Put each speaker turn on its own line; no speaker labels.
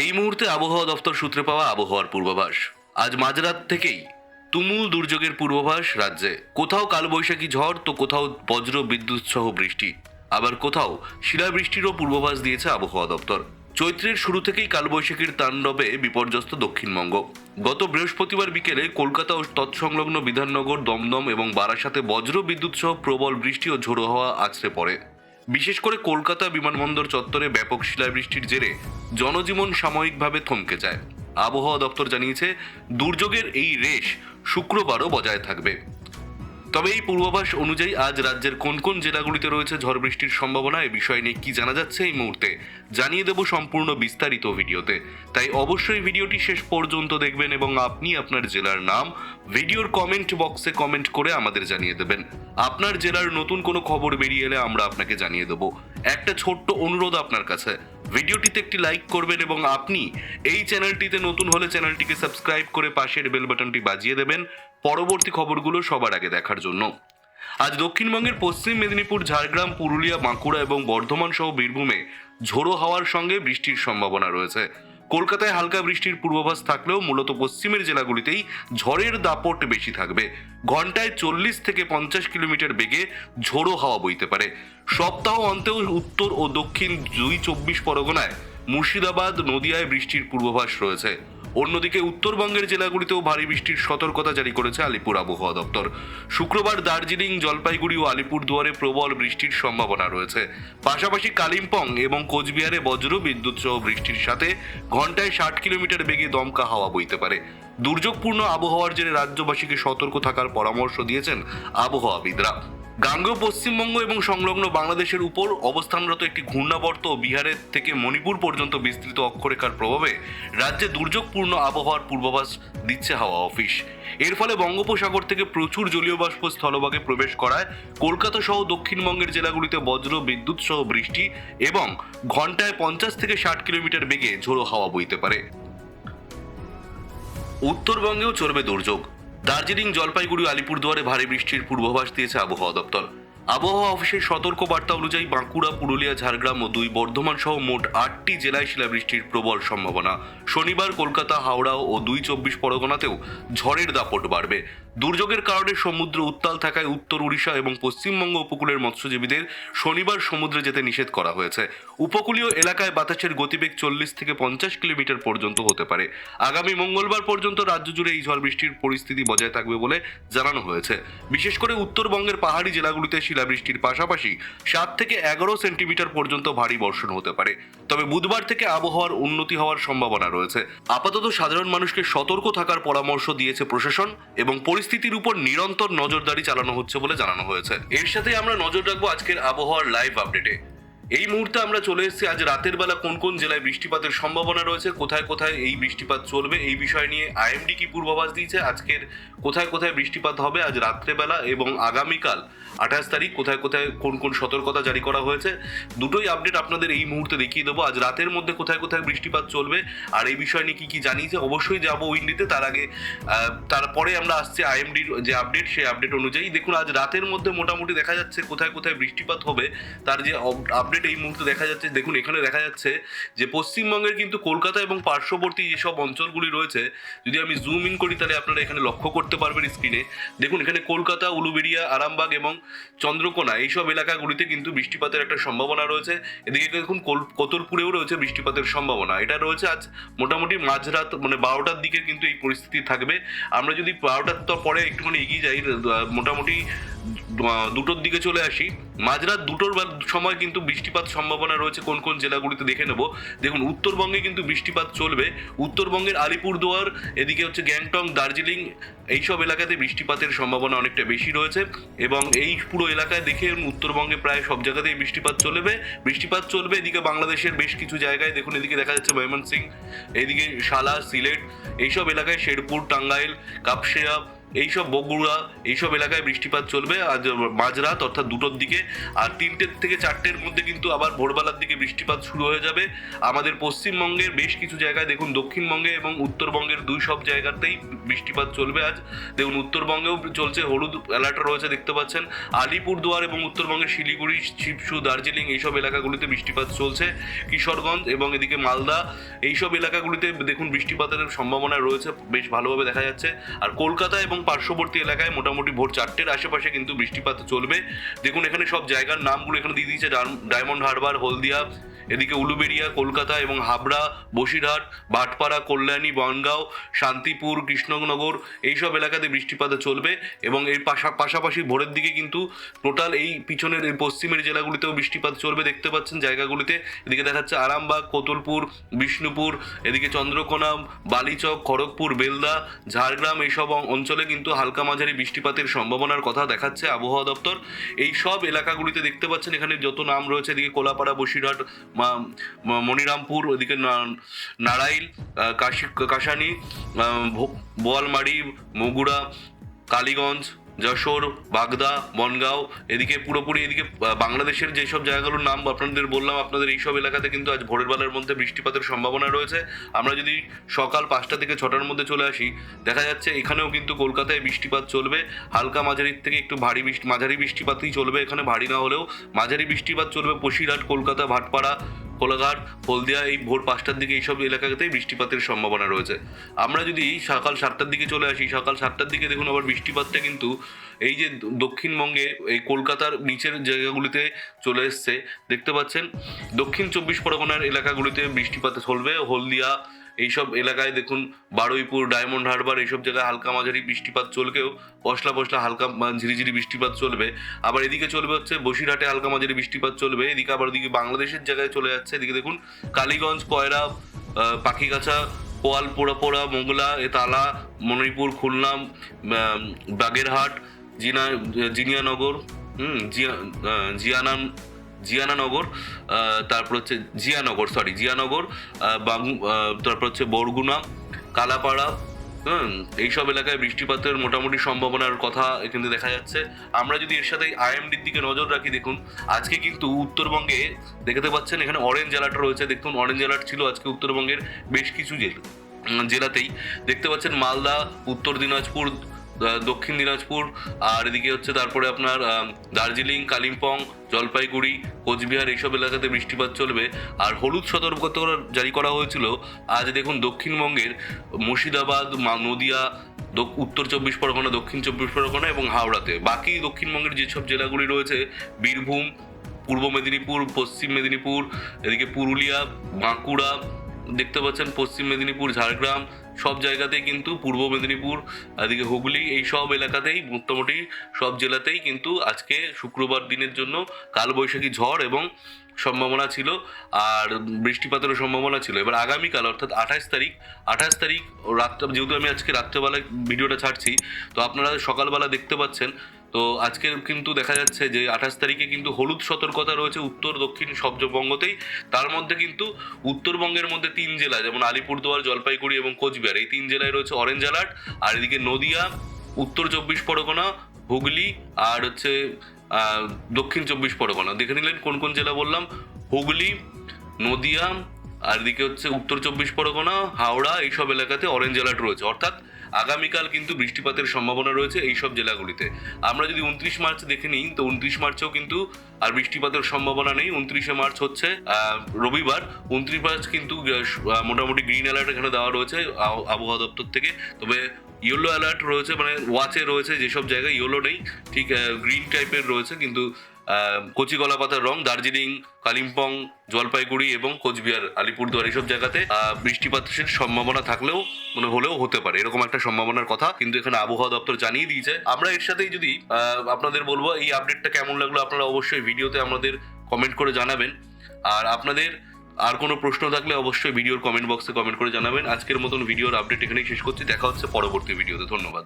এই মুহূর্তে আবহাওয়া দফতর সূত্রে পাওয়া আবহাওয়ার পূর্বাভাস। আজ মাঝরাত থেকেই তুমুল দুর্যোগের পূর্বাভাস রাজ্যে। কোথাও কালবৈশাখী ঝড় তো কোথাও বজ্র বিদ্যুৎ সহ বৃষ্টি, আবার কোথাও শিলাবৃষ্টিরও পূর্বাভাস দিয়েছে আবহাওয়া দপ্তর। চৈত্রের শুরু থেকেই কালবৈশাখীর তাণ্ডবে বিপর্যস্ত দক্ষিণবঙ্গ। গত বৃহস্পতিবার বিকেলে কলকাতা ও তৎসংলগ্ন বিধাননগর, দমদম এবং বারাসাতে বজ্র বিদ্যুৎ সহ প্রবল বৃষ্টি ও ঝোড়ো হাওয়া আছড়ে পড়ে। বিশেষ করে কলকাতা বিমানবন্দর চত্বরে ব্যাপক শিলাবৃষ্টির জেরে জনজীবন সাময়িকভাবে থমকে যায়। আবহাওয়া দপ্তর জানিয়েছে, দুর্যোগের এই রেশ শুক্রবারও বজায় থাকবে। তবে এই পূর্বাভাস অনুযায়ী আজ রাজ্যের কোন কোন জেলাগুলিতে রয়েছে ঝড় বৃষ্টির সম্ভাবনা, এই বিষয় নিয়ে কি জানা যাচ্ছে এই মুহূর্তে জানিয়ে দেব সম্পূর্ণ বিস্তারিত ভিডিওতে। তাই অবশ্যই ভিডিওটি শেষ পর্যন্ত দেখবেন এবং আপনি আপনার জেলার নাম ভিডিওর কমেন্ট বক্সে কমেন্ট করে আমাদের জানিয়ে দেবেন। আপনার জেলার নতুন কোনো খবর বেরিয়ে এলে আমরা আপনাকে জানিয়ে দেব। একটা ছোট্ট অনুরোধ আপনার কাছে, ভিডিওটিতে একটি লাইক করবেন এবং আপনি এই চ্যানেলটিতে নতুন হলে চ্যানেলটিকে সাবস্ক্রাইব করে পাশের বেল বাটনটি বাজিয়ে দেবেন পরবর্তী খবরগুলো সবার আগে দেখার জন্য। আজ দক্ষিণবঙ্গের পশ্চিম মেদিনীপুর, ঝাড়গ্রাম, পুরুলিয়া, বাঁকুড়া এবং বর্ধমান সহ বীরভূমে ঝোড়ো হাওয়ার সঙ্গে বৃষ্টির সম্ভাবনা রয়েছে। কলকাতায় হালকা বৃষ্টির পূর্বাভাস থাকলেও মূলত পশ্চিমের জেলাগুলিতেই ঝড়ের দাপট বেশি থাকবে। ঘন্টায় 40 থেকে 50 কিলোমিটার বেগে ঝোড়ো হাওয়া বইতে পারে। সপ্তাহ অন্তেও উত্তর ও দক্ষিণ 24 পরগনায়, মুর্শিদাবাদ, নদিয়ায় বৃষ্টির পূর্বাভাস রয়েছে। অন্যদিকে উত্তরবঙ্গের জেলাগুলিতেও ভারী বৃষ্টির সতর্কতা জারি করেছে আলিপুর আবহাওয়া দপ্তর। শুক্রবার দার্জিলিং, জলপাইগুড়ি ও আলিপুরদুয়ারে প্রবল বৃষ্টির সম্ভাবনা রয়েছে। পাশাপাশি কালিম্পং এবং কোচবিহারে বজ্র বিদ্যুৎ সহ বৃষ্টির সাথে ঘন্টায় 60 কিলোমিটার বেগে দমকা হাওয়া বইতে পারে। দুর্যোগপূর্ণ আবহাওয়ার জেরে রাজ্যবাসীকে সতর্ক থাকার পরামর্শ দিয়েছেন আবহাওয়াবিদরা। গাঙ্গেয় পশ্চিমবঙ্গ এবং সংলগ্ন বাংলাদেশের উপর অবস্থানরত একটি ঘূর্ণাবর্ত বিহারের থেকে মণিপুর পর্যন্ত বিস্তৃত অক্ষরেখার প্রভাবে রাজ্যে দুর্যোগপূর্ণ আবহাওয়ার পূর্বাভাস দিচ্ছে হাওয়া অফিস। এর ফলে বঙ্গোপসাগর থেকে প্রচুর জলীয় বাষ্প স্থলভাগে প্রবেশ করায় কলকাতা সহ দক্ষিণবঙ্গের জেলাগুলিতে বজ্র বিদ্যুৎ সহ বৃষ্টি এবং ঘন্টায় 50 থেকে 60 কিলোমিটার বেগে ঝোড়ো হাওয়া বইতে পারে। উত্তরবঙ্গেও চলবে দুর্যোগ। দার্জিলিং, জলপাইগুড়ি, আলিপুরদুয়ারে ভারী বৃষ্টির পূর্বাভাস দিয়েছে আবহাওয়া দপ্তর। আবহাওয়া অফিসের সতর্ক বার্তা অনুযায়ী বাঁকুড়া, পুরুলিয়া, ঝাড়গ্রাম ও 2 বর্ধমান সহ মোট 8টি জেলায় শিলাবৃষ্টির প্রবল সম্ভাবনা। শনিবার কলকাতা, হাওড়া ও 24 পরগনাতেও ঝড়ের দাপট বাড়বে। দুর্যোগের কারণে সমুদ্র উত্তাল থাকায় উত্তর উড়িষ্যা এবং পশ্চিমবঙ্গ উপকূলের মৎস্যজীবীদের শনিবার সমুদ্রে যেতে নিষেধ করা হয়েছে। উপকূলীয় এলাকায় বাতাসের গতিবেগ 40 থেকে 50 কিলোমিটার পর্যন্ত হতে পারে। আগামী মঙ্গলবার পর্যন্ত রাজ্য জুড়ে এই ঝড় বৃষ্টির পরিস্থিতি বজায় থাকবে বলে জানানো হয়েছে। বিশেষ করে উত্তরবঙ্গের পাহাড়ি জেলাগুলিতে শিলাবৃষ্টির পাশাপাশি 7 থেকে 11 সেন্টিমিটার পর্যন্ত ভারী বর্ষণ হতে পারে। তবে বুধবার থেকে আবহাওয়ার উন্নতি হওয়ার সম্ভাবনা রয়েছে। আপাতত সাধারণ মানুষকে সতর্ক থাকার পরামর্শ দিয়েছে প্রশাসন এবং পরিস্থিতির উপর নিরন্তর নজরদারি চালানো হচ্ছে বলে জানানো হয়েছে। এর সাথে আমরা নজর রাখবো আজকের আবহাওয়ার লাইভ আপডেটে। এই মুহূর্তে আমরা চলে এসেছি আজ রাতের বেলা কোন কোন জেলায় বৃষ্টিপাতের সম্ভাবনা রয়েছে, কোথায় কোথায় এই বৃষ্টিপাত চলবে, এই বিষয় নিয়ে আইএমডি কি পূর্বাভাস দিয়েছে, আজকের কোথায় কোথায় বৃষ্টিপাত হবে আজ রাত্রেবেলা এবং আগামীকাল 28 তারিখ কোথায় কোথায় কোন কোন সতর্কতা জারি করা হয়েছে, দুটোই আপডেট আপনাদের এই মুহূর্তে দেখিয়ে দেবো। আজ রাতের মধ্যে কোথায় কোথায় বৃষ্টিপাত চলবে আর এই বিষয় নিয়ে কি কি জানিয়েছে অবশ্যই যাবো উইন্ডিতে। তার আগে তারপরে আমরা আসছি আইএমডির যে আপডেট, সেই আপডেট অনুযায়ী দেখুন আজ রাতের মধ্যে মোটামুটি দেখা যাচ্ছে কোথায় কোথায় বৃষ্টিপাত হবে তার যে আপডেট এই মুহূর্তে দেখা যাচ্ছে। দেখুন এখানে দেখা যাচ্ছে যে পশ্চিমবঙ্গের কিন্তু কলকাতা এবং পার্শ্ববর্তী যেসব অঞ্চলগুলি রয়েছে, যদি আমি জুম ইন করি তাহলে আপনারা এখানে লক্ষ্য করতে পারবেন স্ক্রিনে। দেখুন এখানে কলকাতা, উলুবেড়িয়া, আরামবাগ এবং চন্দ্রকোনা এইসব এলাকাগুলিতে কিন্তু বৃষ্টিপাতের একটা সম্ভাবনা রয়েছে। এদিকে দেখুন কোতলপুরেও রয়েছে বৃষ্টিপাতের সম্ভাবনা। এটা রয়েছে আজ মোটামুটি মাঝরাত মানে 12টার দিকে কিন্তু এই পরিস্থিতি থাকবে। আমরা যদি 12টার পরে একটুখানি এগিয়ে যাই, মোটামুটি 2টোর দিকে চলে আসি, মাঝরাত 2টোর সময় কিন্তু বৃষ্টিপাত সম্ভাবনা রয়েছে কোন কোন জেলাগুলিতে দেখে নেব। দেখুন উত্তরবঙ্গে কিন্তু বৃষ্টিপাত চলবে। উত্তরবঙ্গের আলিপুরদুয়ার, এদিকে হচ্ছে গ্যাংটক, দার্জিলিং এইসব এলাকাতে বৃষ্টিপাতের সম্ভাবনা অনেকটা বেশি রয়েছে এবং এই পুরো এলাকায় দেখে উত্তরবঙ্গে প্রায় সব জায়গাতেই বৃষ্টিপাত চলবে। এদিকে বাংলাদেশের বেশ কিছু জায়গায় দেখুন, এদিকে দেখা যাচ্ছে ময়মনসিংহ, এইদিকে সালা, সিলেট এইসব এলাকায়, শেরপুর, টাঙ্গাইল, কাপসিয়া এইসব বগুড়া এইসব এলাকায় বৃষ্টিপাত চলবে আজ মাঝরাত অর্থাৎ 2টোর দিকে। আর 3টে থেকে 4টের মধ্যে কিন্তু আবার ভোরবেলার দিকে বৃষ্টিপাত শুরু হয়ে যাবে আমাদের পশ্চিমবঙ্গের বেশ কিছু জায়গায়। দেখুন দক্ষিণবঙ্গে এবং উত্তরবঙ্গের সব জায়গাতেই বৃষ্টিপাত চলবে আজ। দেখুন উত্তরবঙ্গেও চলছে, হলুদ অ্যালার্ট রয়েছে দেখতে পাচ্ছেন। আলিপুরদুয়ার এবং উত্তরবঙ্গের শিলিগুড়ি, শিবসু, দার্জিলিং এইসব এলাকাগুলিতে বৃষ্টিপাত চলছে। কিশোরগঞ্জ এবং এদিকে মালদা এইসব এলাকাগুলিতে দেখুন বৃষ্টিপাতের সম্ভাবনা রয়েছে, বেশ ভালোভাবে দেখা যাচ্ছে। আর কলকাতা এবং পার্শ্ববর্তী এলাকায় মোটামুটি ভোর 4টের আশেপাশে কিন্তু বৃষ্টিপাত চলবে। দেখুন এখানে সব জায়গার নামগুলো এখানে দিয়ে দিয়েছে, ডায়মন্ড হারবার, হলদিয়া, এদিকে উলুবেড়িয়া, কলকাতা এবং হাবড়া, বসিরহাট, ভাটপাড়া, কল্যাণী, বনগাঁও, শান্তিপুর, কৃষ্ণনগর এইসব এলাকাতে বৃষ্টিপাত চলবে। এবং এর পাশাপাশি ভোরের দিকে কিন্তু টোটাল এই পিছনের এই পশ্চিমের জেলাগুলিতেও বৃষ্টিপাত চলবে দেখতে পাচ্ছেন জায়গাগুলিতে। এদিকে দেখাচ্ছে আরামবাগ, কোতুলপুর, বিষ্ণুপুর, এদিকে চন্দ্রকোনা, বালিচক, খড়গপুর, বেলদা, ঝাড়গ্রাম এইসব অঞ্চলে কিন্তু হালকা মাঝারি বৃষ্টিপাতের সম্ভাবনার কথা দেখাচ্ছে আবহাওয়া দপ্তর। এই সব এলাকাগুলিতে দেখতে পাচ্ছেন এখানে যত নাম রয়েছে, এদিকে কোলাপাড়া, বসিরহাট, মনিরামপুর, ওদিকে নারাইল, কাশানি, বোয়ালমারি, মগুড়া, কালীগঞ্জ, যশোর, বাগদা, বনগাঁও, এদিকে পুরোপুরি এদিকে বাংলাদেশের যেসব জায়গাগুলোর নাম আপনাদের বললাম, আপনাদের এইসব এলাকাতে কিন্তু আজ ভোরের বেলার মধ্যে বৃষ্টিপাতের সম্ভাবনা রয়েছে। আমরা যদি সকাল 5টা থেকে 6টার মধ্যে চলে আসি, দেখা যাচ্ছে এখানেও কিন্তু কলকাতায় বৃষ্টিপাত চলবে। হালকা মাঝারির থেকে একটু মাঝারি বৃষ্টিপাতই চলবে, এখানে ভারী না হলেও মাঝারি বৃষ্টিপাত চলবে বসিরহাট, কলকাতা, ভাটপাড়া, কোলাঘাট, হলদিয়া এই ভোর 5টার দিকে এইসব এলাকাতেই বৃষ্টিপাতের সম্ভাবনা রয়েছে। আমরা যদি সকাল 7টার দিকে চলে আসি, সকাল 7টার দিকে দেখুন আবার বৃষ্টিপাতটা কিন্তু এই যে দক্ষিণবঙ্গে এই কলকাতার নিচের জায়গাগুলিতে চলে এসছে দেখতে পাচ্ছেন। দক্ষিণ 24 পরগনার এলাকাগুলিতে বৃষ্টিপাত চলবে। হলদিয়া এইসব এলাকায় দেখুন বারুইপুর, ডায়মন্ড হারবার এইসব জায়গায় হালকা মাঝারি বৃষ্টিপাত চলকেও পশলা হালকা ঝিরিঝিরি বৃষ্টিপাত চলবে। আবার এদিকে চলবে হচ্ছে বসিরহাটে হালকা মাঝারি বৃষ্টিপাত চলবে। এদিকে আবার ওদিকে বাংলাদেশের জায়গায় চলে যাচ্ছে। এদিকে দেখুন কালীগঞ্জ, কয়রা, পাখিগাছা, পোড়া, মোংলা, তালা, মণিপুর, খুলনা, বাগেরহাট, জিনিয়ানগর, জিয়ানগর, তারপর হচ্ছে জিয়ানগর, তারপর হচ্ছে বরগুনা, কালাপাড়া, এইসব এলাকায় বৃষ্টিপাতের মোটামুটি সম্ভাবনার কথা এখানে দেখা যাচ্ছে। আমরা যদি এর সাথে আইএমডির দিকে নজর রাখি, দেখুন আজকে কিন্তু উত্তরবঙ্গে দেখতে পাচ্ছেন এখানে অরেঞ্জ অ্যালার্ট রয়েছে। দেখুন অরেঞ্জ অ্যালার্ট ছিল আজকে উত্তরবঙ্গের বেশ কিছু জেলাতেই দেখতে পাচ্ছেন, মালদা, উত্তর দিনাজপুর, দক্ষিণ দিনাজপুর, আর এদিকে হচ্ছে তারপরে আপনার দার্জিলিং, কালিম্পং, জলপাইগুড়ি, কোচবিহার এইসব এলাকাতে বৃষ্টিপাত চলবে। আর হলুদ সতর্কতা জারি করা হয়েছিল আজ দেখুন দক্ষিণবঙ্গের মুর্শিদাবাদ, নদিয়া, উত্তর 24 পরগনা, দক্ষিণ 24 পরগনা এবং হাওড়াতে। বাকি দক্ষিণবঙ্গের যেসব জেলাগুলি রয়েছে বীরভূম, পূর্ব মেদিনীপুর, পশ্চিম মেদিনীপুর, এদিকে পুরুলিয়া, বাঁকুড়া দেখতে পাচ্ছেন, পশ্চিম মেদিনীপুর, ঝাড়গ্রাম সব জায়গাতেই কিন্তু, পূর্ব মেদিনীপুর, এদিকে হুগলি এই সব এলাকাতেই মোটামুটি সব জেলাতেই কিন্তু আজকে শুক্রবার দিনের জন্য কালবৈশাখী ঝড় এবং সম্ভাবনা ছিল আর বৃষ্টিপাতেরও সম্ভাবনা ছিল। এবার আগামীকাল অর্থাৎ 28 তারিখ রাত্রে, যেহেতু আমি আজকে রাত্রেবেলায় ভিডিওটা ছাড়ছি তো আপনারা সকালবেলা দেখতে পাচ্ছেন, তো আজকে কিন্তু দেখা যাচ্ছে যে 28 তারিখে কিন্তু হলুদ সতর্কতা রয়েছে উত্তর দক্ষিণ সব বঙ্গতেই। তার মধ্যে কিন্তু উত্তরবঙ্গের মধ্যে 3 জেলা যেমন আলিপুরদুয়ার, জলপাইগুড়ি এবং কোচবিহার এই 3 জেলায় রয়েছে অরেঞ্জ অ্যালার্ট। আর এদিকে নদিয়া, উত্তর 24 পরগনা, হুগলি আর হচ্ছে দক্ষিণ 24 পরগনা। দেখে নিলেন কোন কোন জেলা বললাম, হুগলি, নদিয়া আর এদিকে হচ্ছে উত্তর 24 পরগনা, হাওড়া এইসব এলাকাতে অরেঞ্জ অ্যালার্ট রয়েছে। অর্থাৎ আগামীকাল কিন্তু বৃষ্টিপাতের সম্ভাবনা রয়েছে এইসব জেলাগুলিতে। আমরা যদি 29 মার্চ দেখে নিই তো 29 মার্চেও কিন্তু আর বৃষ্টিপাতের সম্ভাবনা নেই। 29শে মার্চ হচ্ছে রবিবার। 29 মার্চ কিন্তু মোটামুটি গ্রিন অ্যালার্ট এখানে দেওয়া রয়েছে আবহাওয়া দপ্তর থেকে। তবে ইয়েলো অ্যালার্ট রয়েছে, মানে ওয়াচে রয়েছে যেসব জায়গায়, ইয়েলো নেই, ঠিক গ্রিন টাইপের রয়েছে। কিন্তু কচি কলা পাতার রং দার্জিলিং, কালিম্পং, জলপাইগুড়ি এবং কোচবিহার, আলিপুরদুয়ার এইসব জায়গাতে বৃষ্টিপাতের সম্ভাবনা থাকলেও হলেও হতে পারে, এরকম একটা সম্ভাবনার কথা কিন্তু এখানে আবহাওয়া দপ্তর জানিয়ে দিয়েছে। আমরা এর সাথেই যদি আপনাদের বলবো এই আপডেটটা কেমন লাগলো আপনারা অবশ্যই ভিডিওতে আমাদের কমেন্ট করে জানাবেন। আর আপনাদের আর কোনো প্রশ্ন থাকলে অবশ্যই ভিডিওর কমেন্ট বক্সে কমেন্ট করে জানাবেন। আজকের মতন ভিডিওর আপডেট এখানেই শেষ করছি, দেখা হচ্ছে পরবর্তী ভিডিওতে। ধন্যবাদ।